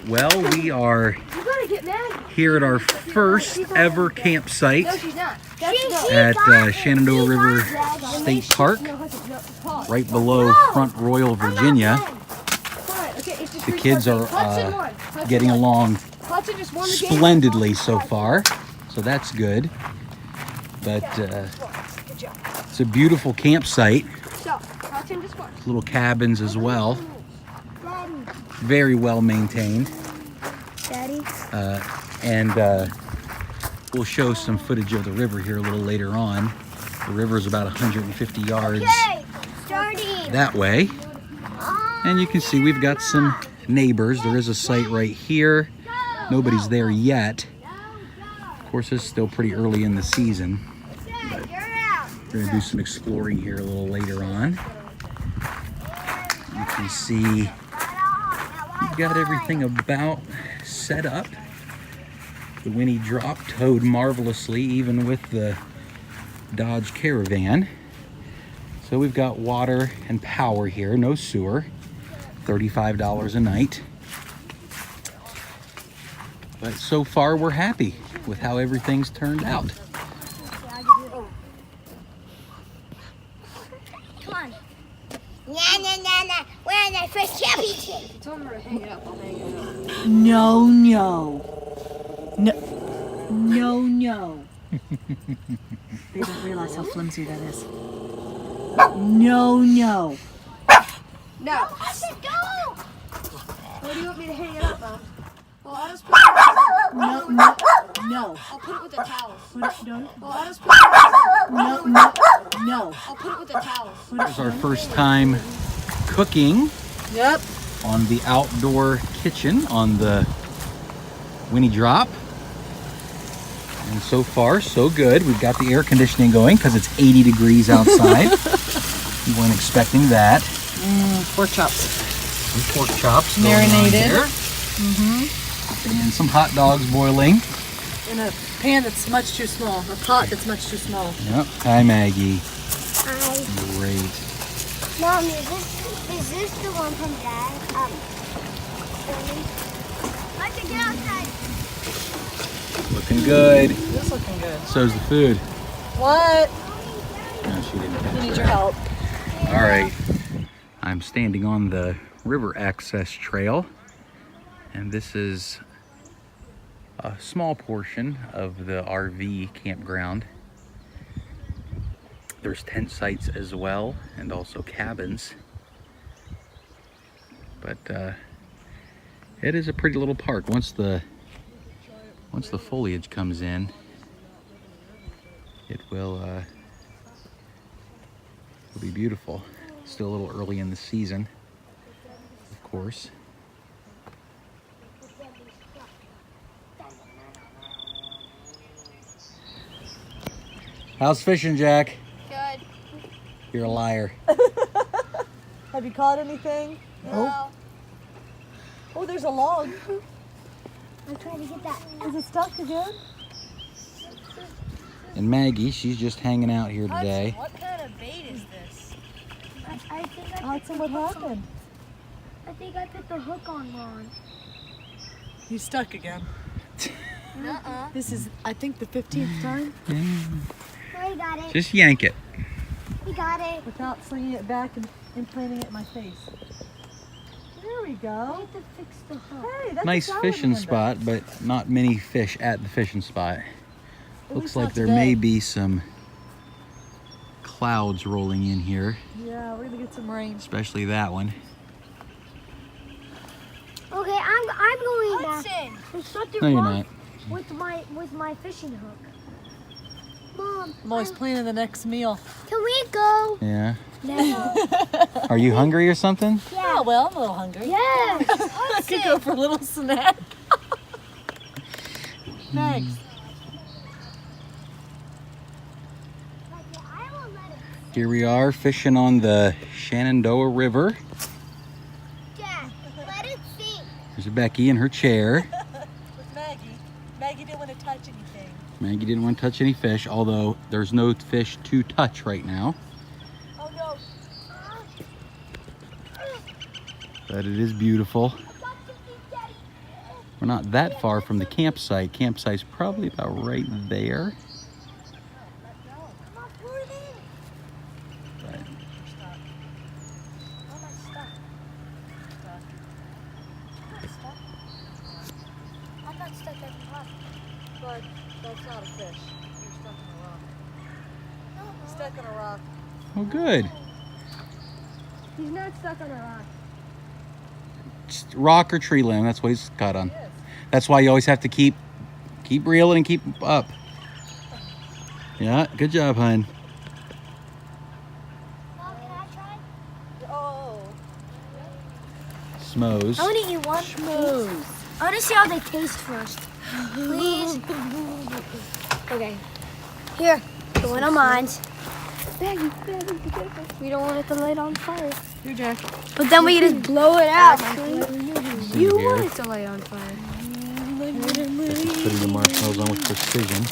Well, we are here at our first ever campsite at Shenandoah River State Park, right below Front Royal, Virginia. The kids are getting along splendidly so far, so that's good. But it's a beautiful campsite. Little cabins as well. Very well maintained. And we'll show some footage of the river here a little later on. The river is about 150 yards that way. And you can see we've got some neighbors. There is a site right here. Nobody's there yet. Of course, it's still pretty early in the season. But we're going to do some exploring here a little later on. You can see we've got everything about set up. The Winnie drop towed marvelously, even with the Dodge Caravan. So we've got water and power here, no sewer. $35 a night. But so far we're happy with how everything's turned out. Come on. Nah. We're on our first championship. Tell her to hang it up. I'll hang it up. No. They don't realize how flimsy that is. No. No. Let's go. Where do you want me to hang it up, Mom? Well, I'll just put it. No. I'll put it with the towel. No. Well, I'll just put it. No. I'll put it with the towel. This is our first time cooking Yep. on the outdoor kitchen on the Winnie drop. And so far, so good. We've got the air conditioning going because it's 80 degrees outside. We weren't expecting that. Pork chops. Some pork chops going on Marinated. here. And some hot dogs boiling. In a pan that's much too small. A pot that's much too small. Yep. Hi, Maggie. Hi. Great. Mom, is this the one from Dad? Let's get outside. Looking good. It's looking good. So's the food. What? No, she didn't. We need your help. All right. I'm standing on the river access trail, and this is a small portion of the RV campground. There's tent sites as well, and also cabins. But it is a pretty little park. Once the foliage comes in, it will it'll be beautiful. Still a little early in the season, of course. How's fishing, Jack? Good. You're a liar. Have you caught anything? No. Oh, there's a log. I'm trying to get that. Is it stuck again? And Maggie, she's just hanging out here today. What kind of bait is this? I think Hudson, what happened? I think I put the hook on wrong. He's stuck again. Nuh-uh. This is, I think, the 15th time. Oh, you got it. Just yank it. You got it. Without slinging it back and implanting it in my face. There we I go. have to fix the hook. Hey, that's Nice a fishing salamander. spot, but not many fish at the fishing spot. At Looks least like not there today. may be some clouds rolling in here, Yeah, we're gonna get some rain. especially that one. Okay, I'm going back. Hudson. There's something No, you're wrong not. with my fishing hook. Mom, I'm always planning the next meal. can we go? Yeah. No. Are you hungry or something? Yeah, well, I'm a little hungry. Yes. I could go for a little snack. Thanks. I will let it. Here we are fishing on the Shenandoah River. Dad, let it sink. There's Becky in her chair. With Maggie. Maggie didn't want to touch anything. Maggie didn't want to touch any fish, although there's no fish to touch right now. Oh no. But it is beautiful. not that far from the campsite. Campsite's probably about right there. But I'm not stuck at the rock. But that's not a fish. You're stuck in a rock. Stuck in a rock. oh, good. He's not stuck on a rock. Just rock or tree limb. That's what he's caught on. That's why you always have to keep reeling and keep up. Yeah, good job, hon. Mom, can I try? Oh. Smose. I want to eat one. Schmooze. I want to see how they taste first. Please. Okay. Here. The one on mine. We don't want it to light on fire. Here, Jack. But then we just blow it out. See You here. want it to light on fire. Becky's putting the marshmallows on with precision.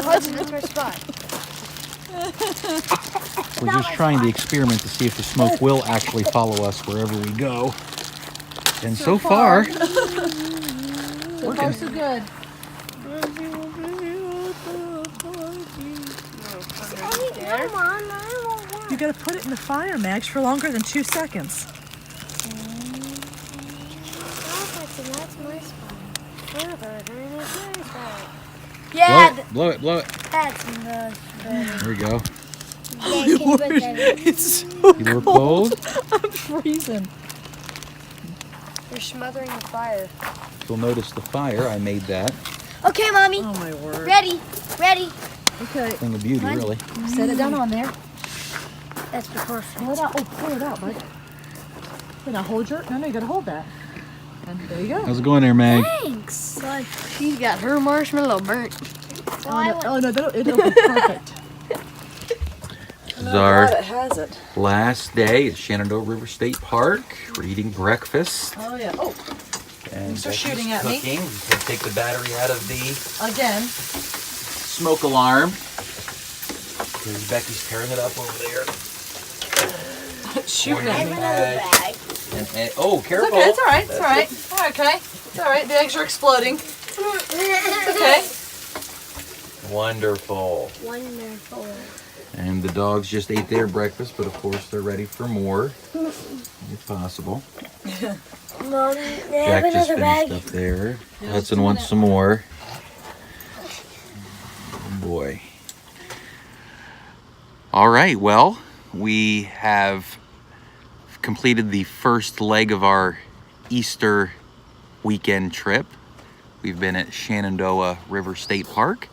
What's in the first spot? We're just trying to experiment to see if the smoke will actually follow us wherever we go. And so far, So far, so good. Come on, I won't work. You gotta put it in the fire, Max, for longer than 2 seconds. That's my spot. blow it, blow it, blow it. That's much better. There we go. Yeah, can you put that in? It's so You look cold. I'm freezing. You're smothering the fire. You'll notice the fire. I made that. Okay, Mommy. Oh my word. Ready. Ready. Okay, Thing of beauty, really. set it down on there. That's perfect. Pull it out. Oh, pull it out, bud. Okay, now hold your. No, you gotta hold that. And there you go. How's it going there, Meg? Thanks. She's got her marshmallow burnt. So I want Oh no, it'll be perfect. This is our it has it. last day at Shenandoah River State Park. We're eating breakfast. Oh yeah. Oh, And Thanks for Becky's shooting at me. cooking. We can take the battery out of the again. smoke alarm. Because Becky's tearing it up over there. Shooting at me. And, oh, careful. Okay, it's all right. It's all right. Okay, it's all right. The eggs are exploding. It's okay. Wonderful. wonderful. And the dogs just ate their breakfast, but of course they're ready for more, if possible. Mom, Jack just finished up there. Hudson wants some more. Oh boy. All right, well, we have completed the first leg of our Easter weekend trip. We've been at Shenandoah River State Park.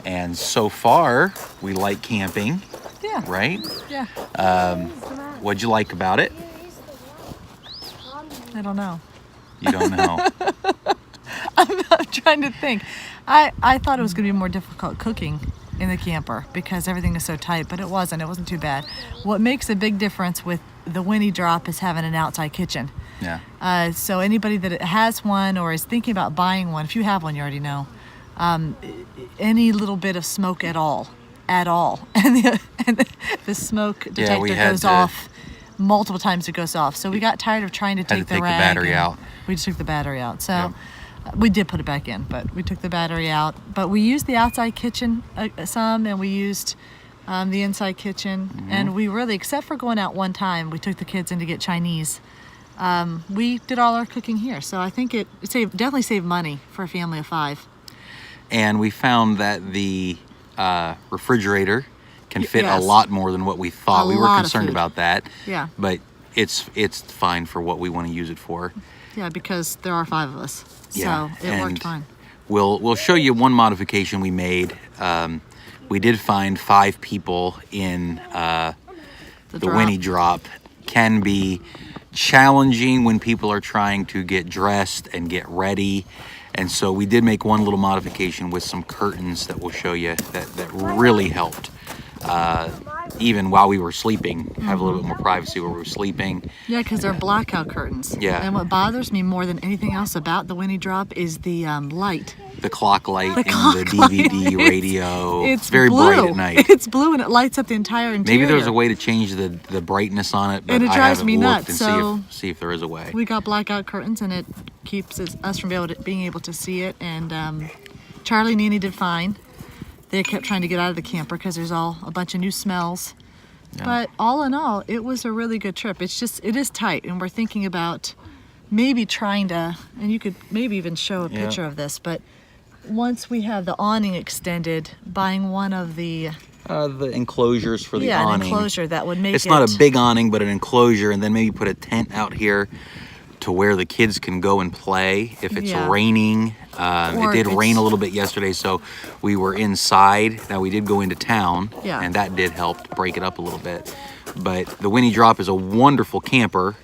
And so far, we like camping, Yeah. right? Yeah. What'd you like about it? I don't know. You don't know. I'm trying to think. I thought it was going to be more difficult cooking in the camper because everything is so tight, but it wasn't. It wasn't too bad. What makes a big difference with the Winnie drop is having an outside kitchen. Yeah. So anybody that has one or is thinking about buying one, if you have one, you already know. Any little bit of smoke at all, and the smoke detector we had goes to- off multiple times. It goes off. So we got tired of trying to take to the take the rag battery and out. We just took the battery out. So. Yep. We did put it back in, but we took the battery out. But we used the outside kitchen some, and we used the inside kitchen. And we really, except for going out one time, we took the kids in to get Chinese. We did all our cooking here. So I think it definitely saved money for a family of 5. And we found that the refrigerator can fit Yes. a lot more than what we thought. A We were lot of concerned food. about that. Yeah. But it's fine for what we want to use it for. Yeah, because there are 5 of us. Yeah, So it worked and fine. We'll show you one modification we made. We did find 5 people in the drop. Winnie drop. Can be challenging when people are trying to get dressed and get ready. And so we did make one little modification with some curtains that we'll show you that really helped. even while we were sleeping, have a little bit more privacy where we were sleeping. Yeah, because they're blackout curtains. Yeah. And what bothers me more than anything else about the Winnie drop is the light. The clock light The and clock the DVD light. radio. It's very blue. bright at night. It's blue and it lights up the entire interior. Maybe there's a way to change the brightness on it, but And it I drives haven't me looked nuts, and see if there is a way. We got blackout curtains and it keeps us from being able to see it. And Charlie and Nene did fine. They kept trying to get out of the camper because there's a bunch of new smells. Yeah. But all in all, it was a really good trip. It is tight, and we're thinking about maybe trying to, and you could maybe even show a picture of this, but once we have the awning extended, buying one of the enclosures for the awning. an enclosure that would make it's not a big awning, but an enclosure, and then maybe put a tent out here to where the kids can go and play if it's raining. It did rain a little bit yesterday, so we were inside. Now we did go into town, and that did help break it up a little bit. But the Winnie Drop is a wonderful camper,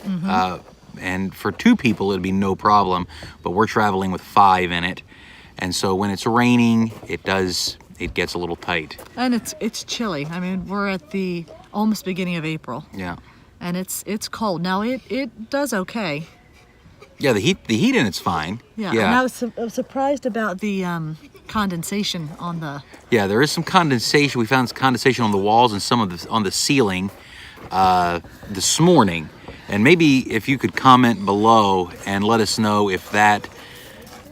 and for 2 people it'd be no problem, but we're traveling with 5 in it. And so when it's raining, it gets a little tight. And it's chilly. I mean, we're at the almost beginning of April. Yeah. And it's cold. Now it does okay. Yeah, the heat in it's fine. Yeah. And I was surprised about the condensation on the. Yeah, there is some condensation. We found condensation on the walls and some of on the ceiling this morning. And maybe if you could comment below and let us know if that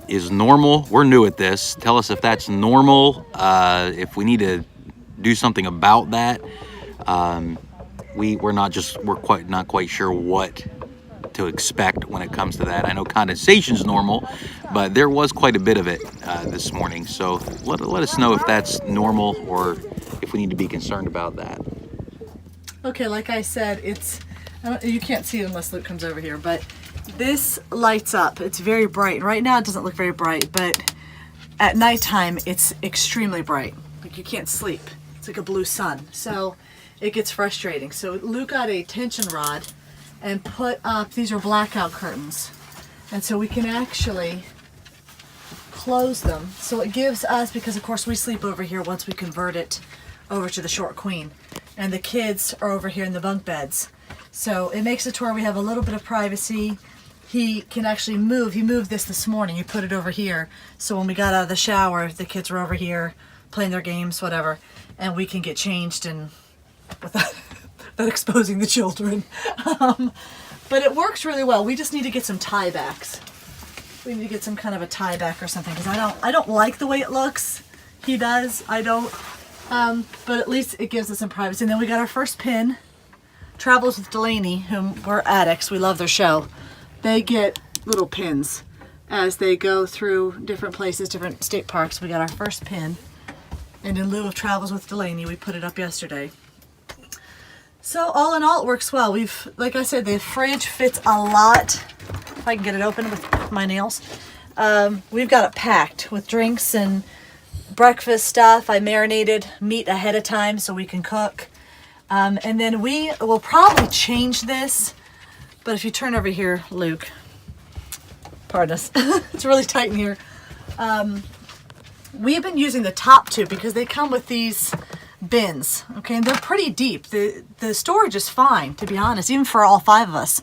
is normal. We're new at this. Tell us if that's normal. If we need to do something about that. We're not quite sure what to expect when it comes to that. I know condensation's normal, but there was quite a bit of it this morning. So let us know if that's normal or if we need to be concerned about that. Okay, like I said, you can't see it unless Luke comes over here, but this lights up. It's very bright. Right now it doesn't look very bright, but at nighttime it's extremely bright. Like you can't sleep. It's like a blue sun. So it gets frustrating. So Luke got a tension rod and put up, these are blackout curtains. And so we can actually close them. So it gives us, because of course we sleep over here once we convert it over to the short queen. And the kids are over here in the bunk beds. So it makes it to where we have a little bit of privacy. He can actually move. He moved this morning. He put it over here. So when we got out of the shower, the kids were over here playing their games, whatever. And we can get changed and without exposing the children. But it works really well. We just need to get some tie backs. We need to get some kind of a tie back or something because I don't like the way it looks. He does. I don't. But at least it gives us some privacy. And then we got our first pin. Travels with Delaney, whom we're addicts. We love their show. They get little pins as they go through different places, different state parks. We got our first pin. And in lieu of Travels with Delaney, we put it up yesterday. So all in all, it works well. Like I said, the fridge fits a lot. If I can get it open with my nails. We've got it packed with drinks and breakfast stuff. I marinated meat ahead of time so we can cook. And then we will probably change this. But if you turn over here, Luke, pardon us, it's really tight in here. We've been using the top two because they come with these bins, okay, and they're pretty deep. The storage is fine, to be honest, even for all 5 of us.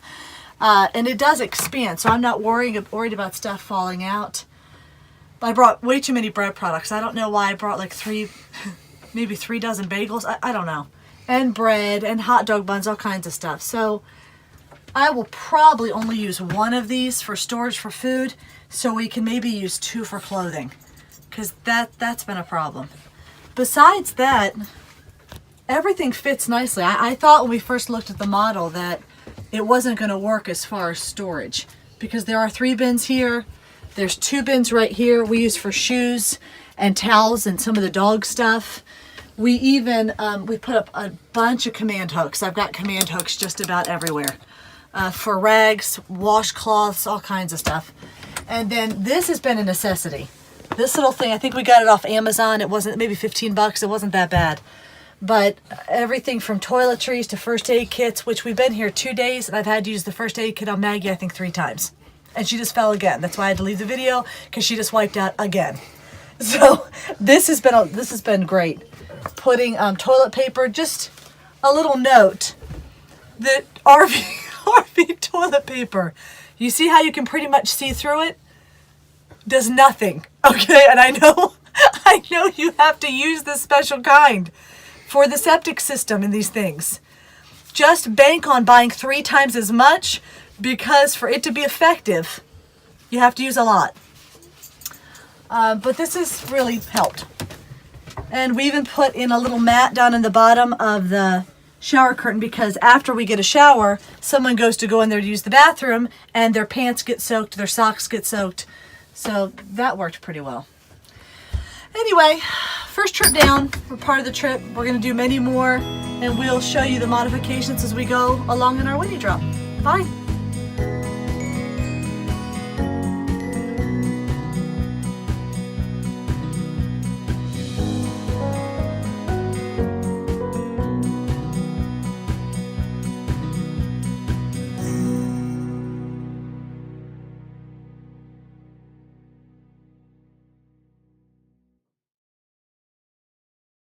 And it does expand, so I'm not worried about stuff falling out. But I brought way too many bread products. I don't know why I brought like maybe 3 dozen bagels. I don't know. And bread and hot dog buns, all kinds of stuff. So I will probably only use 1 of these for storage for food, so we can maybe use 2 for clothing, because that's been a problem. Besides that, everything fits nicely. I thought when we first looked at the model that it wasn't going to work as far as storage, because there are 3 bins here. There's 2 bins right here we use for shoes and towels and some of the dog stuff. We even, we put up a bunch of command hooks. I've got command hooks just about everywhere. For rags, washcloths, all kinds of stuff. And then this has been a necessity. This little thing, I think we got it off Amazon. It wasn't, maybe 15 bucks. It wasn't that bad. But everything from toiletries to first aid kits, which we've been here 2 days, and I've had to use the first aid kit on Maggie, I think 3 times. And she just fell again. That's why I had to leave the video, because she just wiped out again. So this has been great. Putting toilet paper, just a little note that RV toilet paper, you see how you can pretty much see through it? Does nothing. Okay, and I know you have to use this special kind for the septic system in these things. Just bank on buying 3 times as much, because for it to be effective, you have to use a lot. But this has really helped. And we even put in a little mat down in the bottom of the shower curtain, because after we get a shower, someone goes to go in there to use the bathroom and their pants get soaked, their socks get soaked. So that worked pretty well. Anyway, first trip down. We're part of the trip. We're going to do many more, and we'll show you the modifications as we go along in our Winnie drop. Bye.